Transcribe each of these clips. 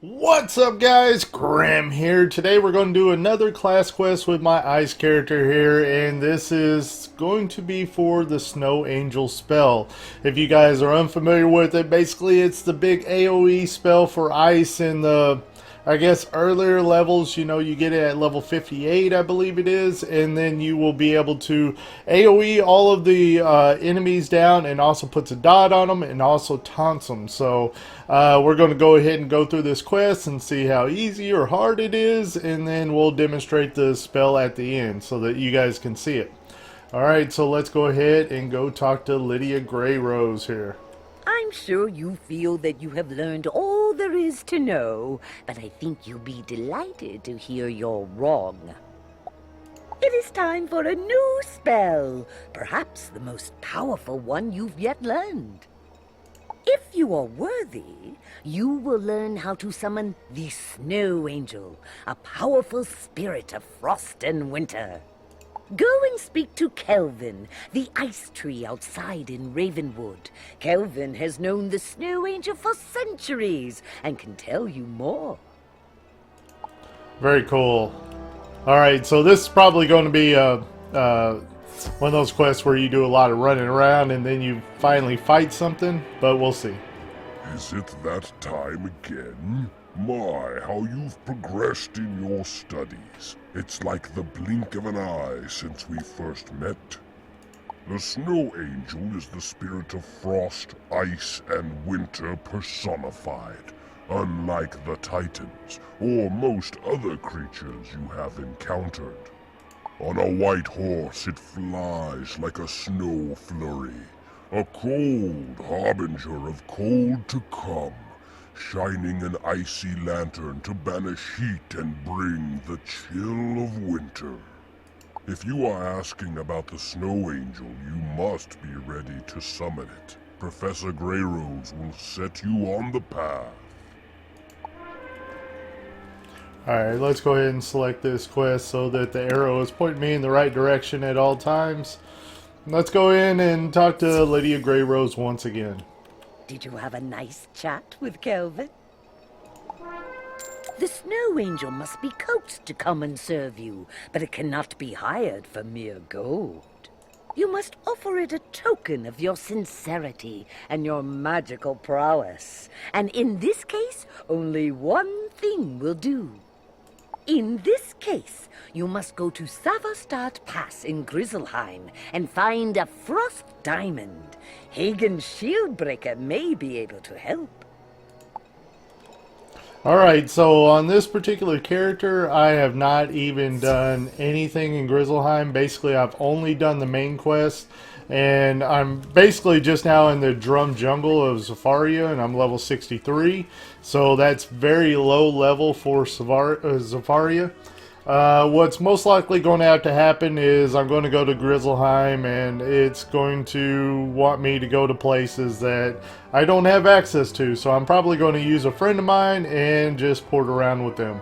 What's up guys, Grim here. Today we're going to do another class quest with my ice character here, and this is going to be for the Snow Angel spell. If you guys are unfamiliar with it, basically it's the big AoE spell for ice in the, I guess, earlier levels. You know, you get it at level 58, I believe it is, and then you will be able to AoE all of the enemies down, and also puts a dot on them and also taunts them. So we're going to go ahead and go through this quest and see how easy or hard it is, and then we'll demonstrate the spell at the end so that you guys can see it. Alright, so let's go ahead and go talk to Lydia Greyrose here. I'm sure you feel that you have learned all there is to know, but I think you'll be delighted to hear you're wrong. It is time for a new spell, perhaps the most powerful one you've yet learned. If you are worthy, you will learn how to summon the Snow Angel, a powerful spirit of frost and winter. Go and speak to Kelvin, the ice tree outside in Ravenwood. Kelvin has known the Snow Angel for centuries and can tell you more. Very cool. Alright, so this is probably going to be one of those quests where you do a lot of running around and then you finally fight something, but we'll see. Is it that time again? My, how you've progressed in your studies. It's like the blink of an eye since we first met. The Snow Angel is the spirit of frost, ice, and winter personified, unlike the Titans, or most other creatures you have encountered. On a white horse it flies like a snow flurry, a cold harbinger of cold to come, shining an icy lantern to banish heat and bring the chill of winter. If you are asking about the Snow Angel, you must be ready to summon it. Professor Greyrose will set you on the path. Alright, let's go ahead and select this quest so that the arrow is pointing me in the right direction at all times. Let's go in and talk to Lydia Greyrose once again. Did you have a nice chat with Kelvin? The Snow Angel must be coaxed to come and serve you, but it cannot be hired for mere gold. You must offer it a token of your sincerity and your magical prowess. And in this case, only one thing will do. In this case, you must go to Savarstad Pass in Grizzleheim and find a frost diamond. Hagen's Shieldbreaker may be able to help. Alright, so on this particular character, I have not even done anything in Grizzleheim. Basically, I've only done the main quest, and I'm basically just now in the Drum Jungle of Zafaria, and I'm level 63, so that's very low level for Zafaria. What's most likely going to have to happen is I'm going to go to Grizzleheim, and it's going to want me to go to places that I don't have access to, so I'm probably going to use a friend of mine and just port around with them.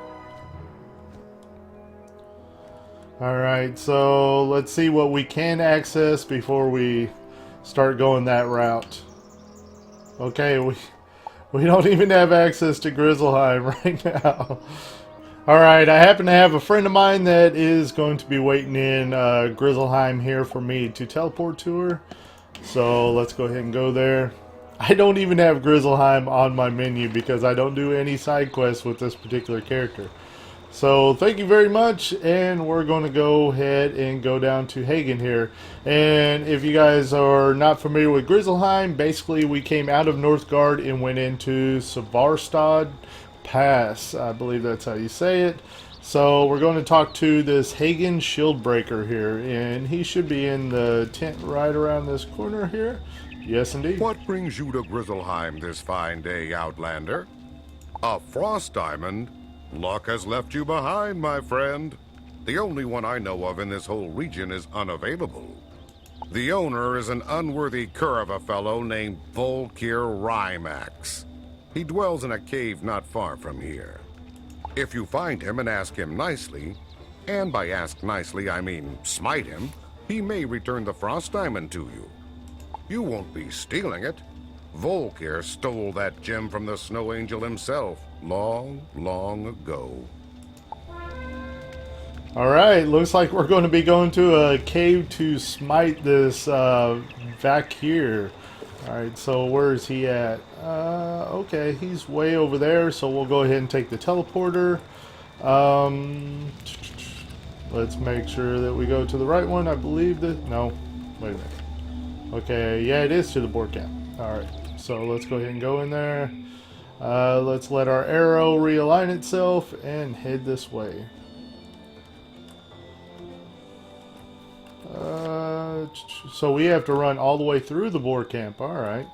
Alright, so let's see what we can access before we start going that route. Okay, we don't even have access to Grizzleheim right now. Alright, I happen to have a friend of mine that is going to be waiting in Grizzleheim here for me to teleport to her. So let's go ahead and go there. I don't even have Grizzleheim on my menu because I don't do any side quests with this particular character. So thank you very much, and we're going to go ahead and go down to Hagen here. And if you guys are not familiar with Grizzleheim, basically we came out of Northgard and went into Savarstad Pass. I believe that's how you say it. So we're going to talk to this Hagen Shieldbreaker here, and he should be in the tent right around this corner here. Yes, indeed. What brings you to Grizzleheim this fine day, Outlander? A frost diamond? Luck has left you behind, my friend. The only one I know of in this whole region is unavailable. The owner is an unworthy cur of a fellow named Volkir Rymax. He dwells in a cave not far from here. If you find him and ask him nicely, and by ask nicely I mean smite him, he may return the frost diamond to you. You won't be stealing it. Volkir stole that gem from the Snow Angel himself long, long ago. Alright, looks like we're going to be going to a cave to smite this back here. Alright, so where is he at? Okay, he's way over there, so we'll go ahead and take the teleporter. Let's make sure that we go to the right one. I believe that... No, wait a minute. Okay, yeah, it is to the board camp. Alright, so let's go ahead and go in there. Let's let our arrow realign itself and head this way. So we have to run all the way through the board camp. Alright.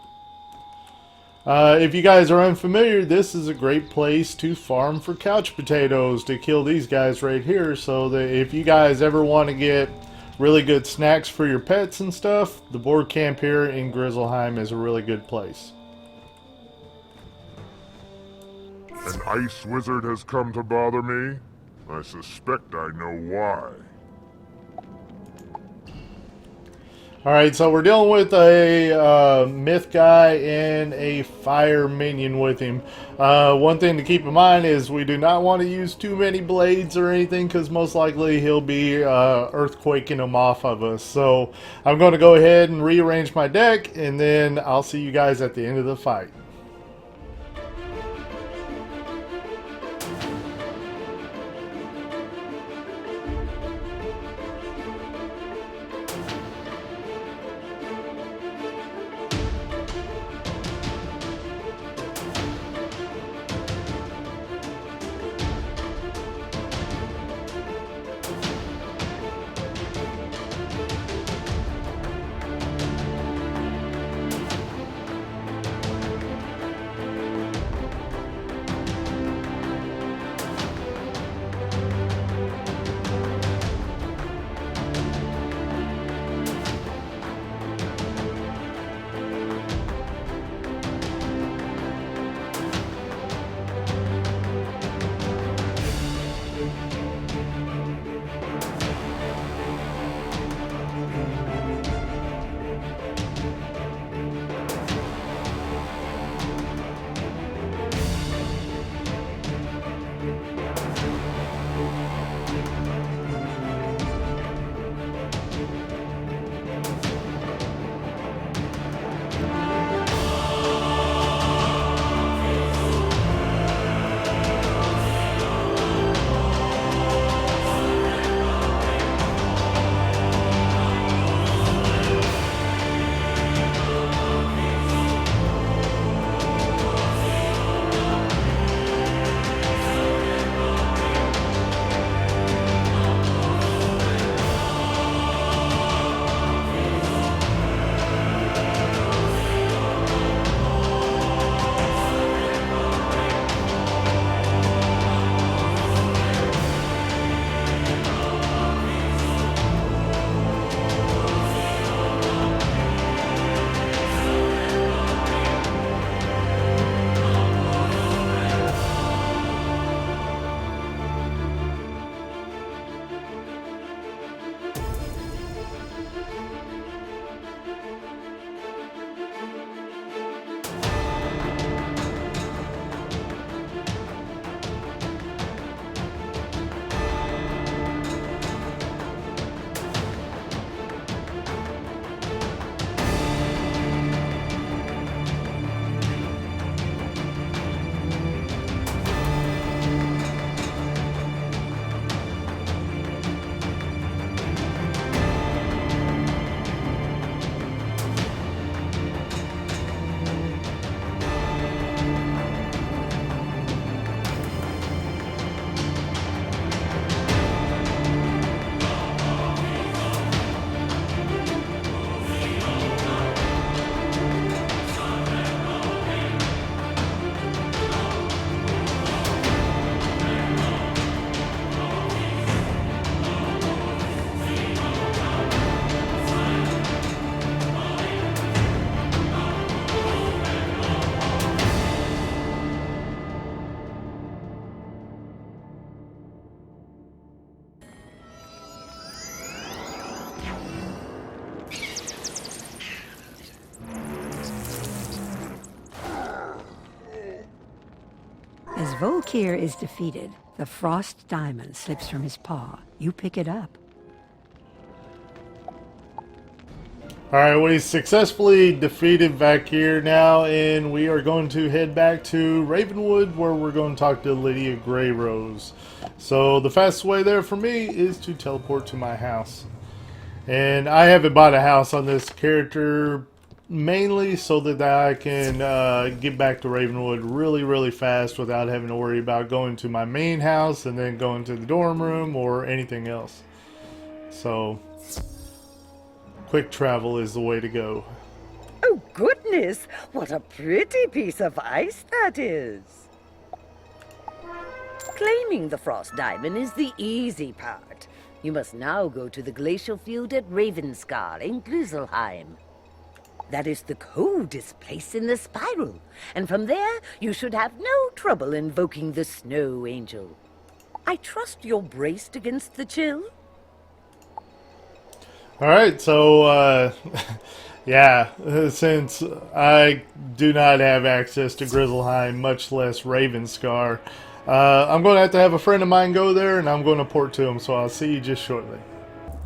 If you guys are unfamiliar, this is a great place to farm for couch potatoes to kill these guys right here. So that if you guys ever want to get really good snacks for your pets and stuff, the board camp here in Grizzleheim is a really good place. An ice wizard has come to bother me. I suspect I know why. Alright, so we're dealing with a myth guy and a fire minion with him. One thing to keep in mind is we do not want to use too many blades or anything, because most likely he'll be earthquaking them off of us. So I'm going to go ahead and rearrange my deck, and then I'll see you guys at the end of the fight. Volkir is defeated, the frost diamond slips from his paw. You pick it up. Alright, we successfully defeated Vakir now, and we are going to head back to Ravenwood, where we're going to talk to Lydia Greyrose. So the fastest way there for me is to teleport to my house. And I haven't bought a house on this character mainly so that I can get back to Ravenwood really, really fast without having to worry about going to my main house and then going to the dorm room or anything else. So quick travel is the way to go. Oh, goodness! What a pretty piece of ice that is! Claiming the frost diamond is the easy part. You must now go to the glacial field at Ravenscar in Grizzleheim. That is the coldest place in the spiral, and from there you should have no trouble invoking the Snow Angel. I trust you're braced against the chill? Alright, so, yeah, since I do not have access to Grizzleheim, much less Ravenscar, I'm going to have a friend of mine go there, and I'm going to port to him, so I'll see you just shortly.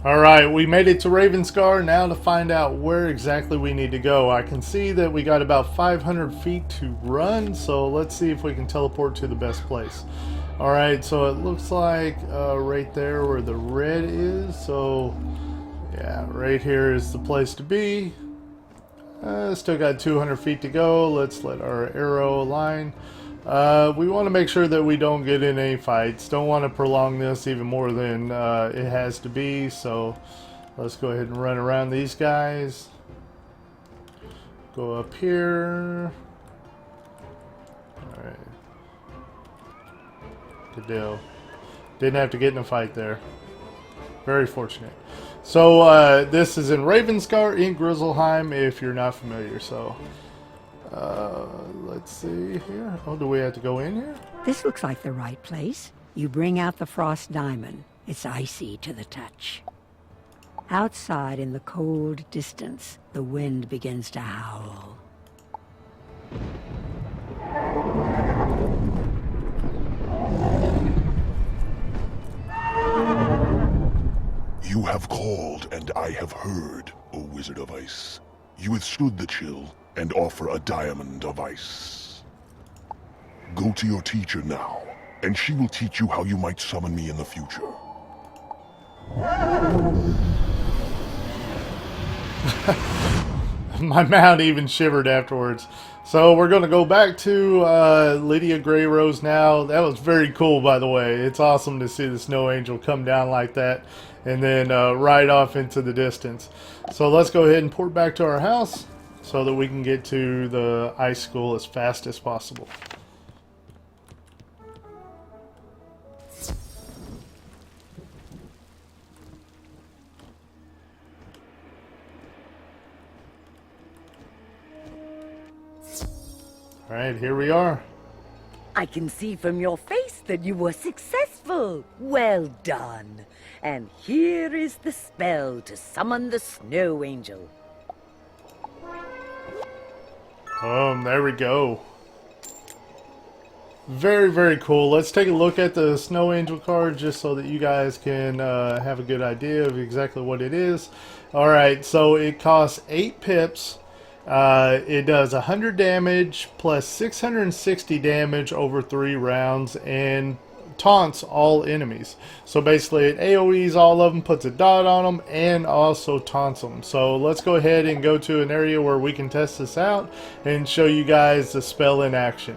Alright, we made it to Ravenscar. Now to find out where exactly we need to go. I can see that we got about 500 feet to run, so let's see if we can teleport to the best place. Alright, so it looks like right there where the red is, so yeah, right here is the place to be. Still got 200 feet to go. Let's let our arrow align. We want to make sure that we don't get in any fights. Don't want to prolong this even more than it has to be. So let's go ahead and run around these guys. Go up here. Alright. Good deal. Didn't have to get in a fight there. Very fortunate. So this is in Ravenscar in Grizzleheim if you're not familiar. So let's see here. Oh, do we have to go in here? This looks like the right place. You bring out the frost diamond. It's icy to the touch. Outside in the cold distance, the wind begins to howl. You have called, and I have heard, O Wizard of Ice. You withstood the chill, and offer a diamond of ice. Go to your teacher now, and she will teach you how you might summon me in the future. My mount even shivered afterwards. So we're going to go back to Lydia Greyrose now. That was very cool, by the way. It's awesome to see the Snow Angel come down like that and then ride off into the distance. So let's go ahead and port back to our house so that we can get to the ice school as fast as possible. Alright, here we are. I can see from your face that you were successful. Well done. And here is the spell to summon the Snow Angel. There we go. Very, very cool. Let's take a look at the Snow Angel card just so that you guys can have a good idea of exactly what it is. Alright, so it costs 8 pips. It does 100 damage plus 660 damage over 3 rounds and taunts all enemies. So basically it AoEs all of them, puts a dot on them, and also taunts them. So let's go ahead and go to an area where we can test this out and show you guys the spell in action.